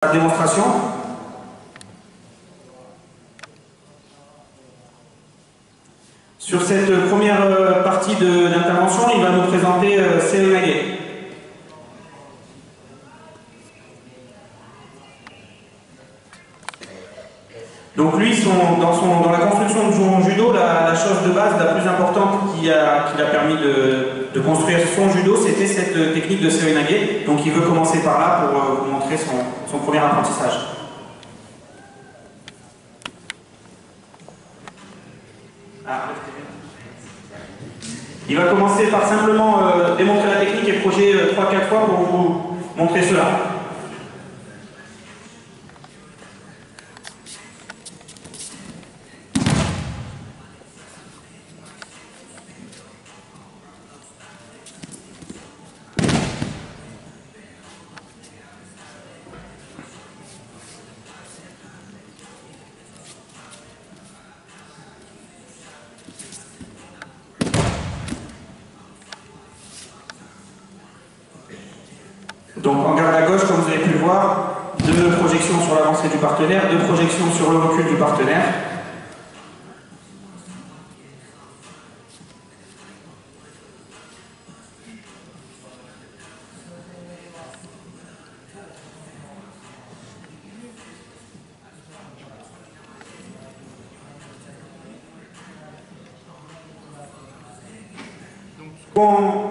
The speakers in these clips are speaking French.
La démonstration. Sur cette première partie d'intervention, il va nous présenter Seoinage. Donc lui, dans la construction de son judo, la chose de base la plus importante qui a permis de construire son judo, c'était cette technique de Seoinage. Donc il veut commencer par là pour vous montrer son premier apprentissage. Il va commencer par simplement démontrer la technique et projeter 3-4 fois pour vous montrer cela. Donc en garde à gauche, comme vous avez pu le voir, 2 projections sur l'avancée du partenaire, 2 projections sur le recul du partenaire.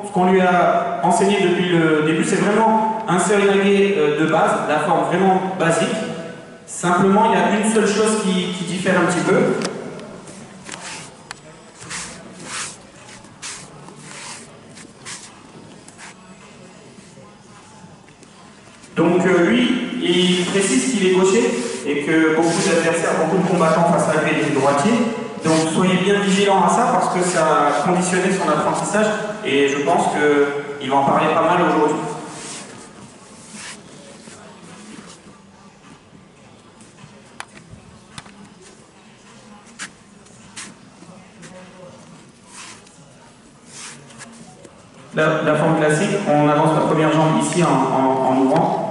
Ce qu'on lui a enseigné depuis le début, c'est vraiment un Seoinage de base, la forme vraiment basique. Simplement, il y a une seule chose qui diffère un petit peu. Donc lui, il précise qu'il est gaucher et que beaucoup d'adversaires, beaucoup de combattants face à lui étaient droitiers. Donc soyez bien vigilants à ça parce que ça a conditionné son apprentissage et je pense qu'il va en parler pas mal aujourd'hui. La forme classique, on avance la première jambe ici en ouvrant.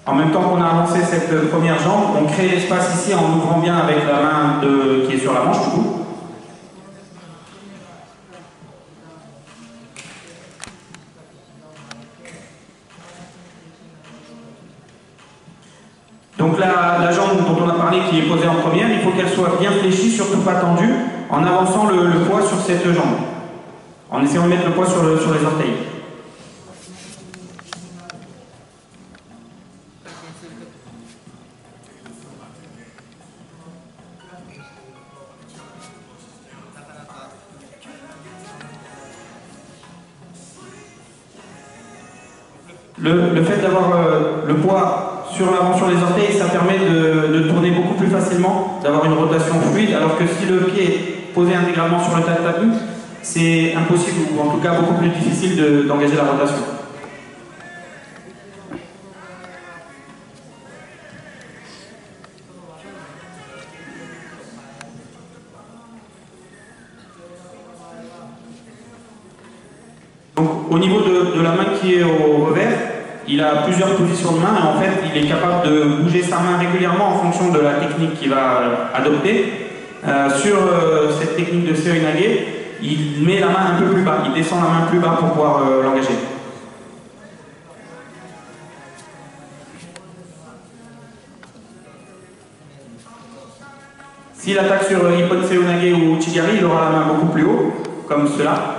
En même temps qu'on a avancé cette première jambe, on crée l'espace ici en ouvrant bien avec la main qui est sur la manche du coup. Donc la jambe dont on a parlé qui est posée en première, il faut qu'elle soit bien fléchie, surtout pas tendue, en avançant le poids sur cette jambe. En essayant de mettre le poids sur les orteils. Le fait d'avoir le poids sur l'avant sur les orteils, ça permet de tourner beaucoup plus facilement, d'avoir une rotation fluide, alors que si le pied est posé intégralement sur le tatami, c'est impossible, ou en tout cas beaucoup plus difficile d'engager la rotation. Donc au niveau de la main qui est au revers, il a plusieurs positions de main et en fait il est capable de bouger sa main régulièrement en fonction de la technique qu'il va adopter. Sur cette technique de Seoinage, il met la main un peu plus bas, il descend la main plus bas pour pouvoir l'engager. S'il attaque sur Ippon Seoinage ou Uchigari, il aura la main beaucoup plus haut, comme cela.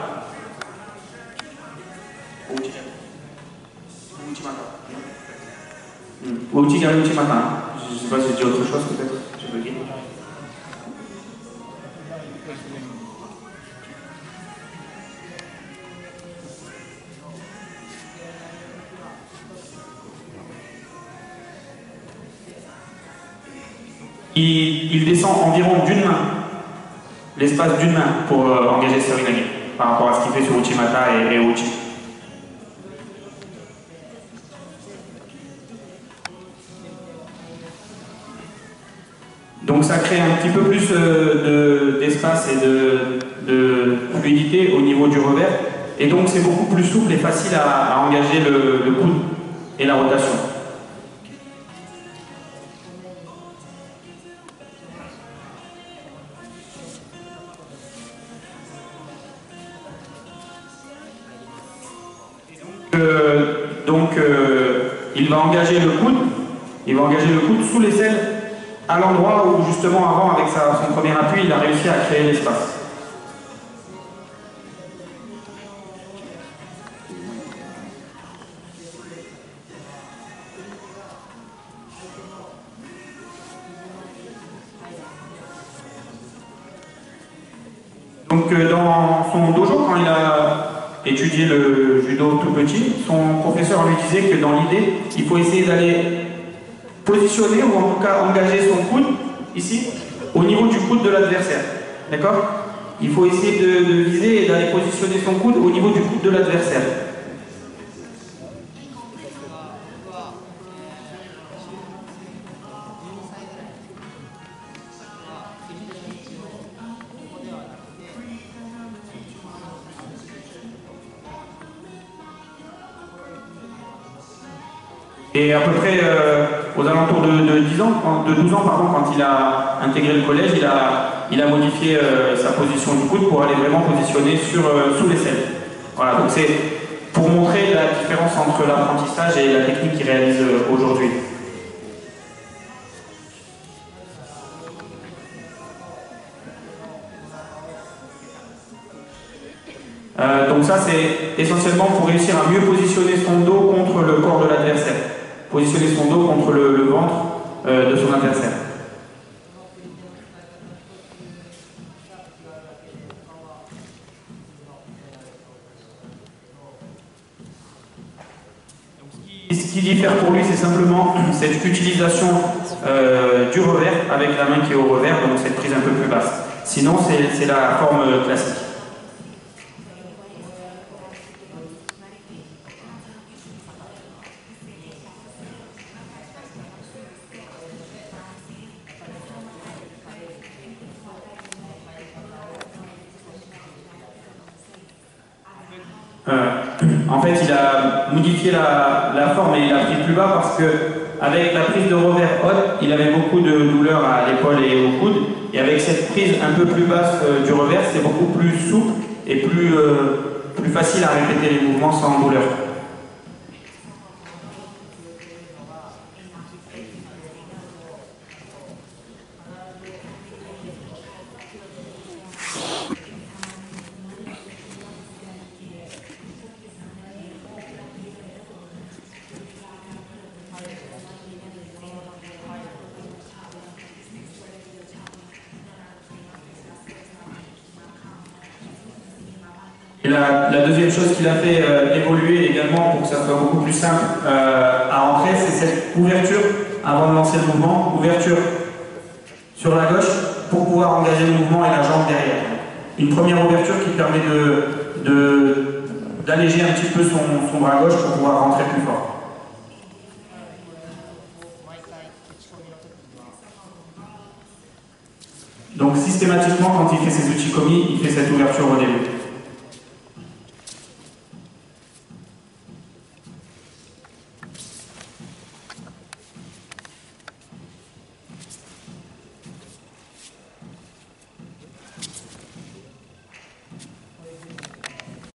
Ou Uchigari Uchimata. Je ne sais pas si j'ai dit autre chose peut-être. Je peux dire. Il descend environ d'une main, l'espace d'une main pour engager Seoinage par rapport à ce qu'il fait sur Uchimata et Uchi. Donc ça crée un petit peu plus d'espace et de fluidité au niveau du revers. Et donc c'est beaucoup plus souple et facile à engager le coude et la rotation. Il va engager le coude, sous l'aisselle, à l'endroit où justement avant, avec son premier appui, il a réussi à créer l'espace. Donc dans son dojo, quand il a étudié le judo tout petit, son professeur lui disait que dans l'idée, il faut essayer d'aller positionner ou en tout cas engager son coude, ici, au niveau du coude de l'adversaire. D'accord? Il faut essayer de viser et d'aller positionner son coude au niveau du coude de l'adversaire. Et à peu près aux alentours de 10 ans, de 12 ans, pardon, quand il a intégré le collège, il a modifié sa position du coude pour aller vraiment positionner sous l'aisselle. Voilà, donc c'est pour montrer la différence entre l'apprentissage et la technique qu'il réalise aujourd'hui. Donc ça, c'est essentiellement pour réussir à mieux positionner son dos contre le corps de l'adversaire. Positionner son dos contre le ventre de son adversaire. Ce qui diffère pour lui, c'est simplement cette utilisation du revers avec la main qui est au revers, donc cette prise un peu plus basse. Sinon, c'est la forme classique. En fait, il a modifié la forme et il a pris plus bas parce que avec la prise de revers haute, il avait beaucoup de douleur à l'épaule et au coude. Et avec cette prise un peu plus basse du revers, c'est beaucoup plus souple et plus facile à répéter les mouvements sans douleur. Et la deuxième chose qu'il a fait évoluer également pour que ça soit beaucoup plus simple à entrer, c'est cette ouverture avant de lancer le mouvement, ouverture sur la gauche pour pouvoir engager le mouvement et la jambe derrière. Une première ouverture qui permet d'alléger un petit peu son bras gauche pour pouvoir rentrer plus fort. Donc systématiquement, quand il fait ses uchikomi, il fait cette ouverture au début.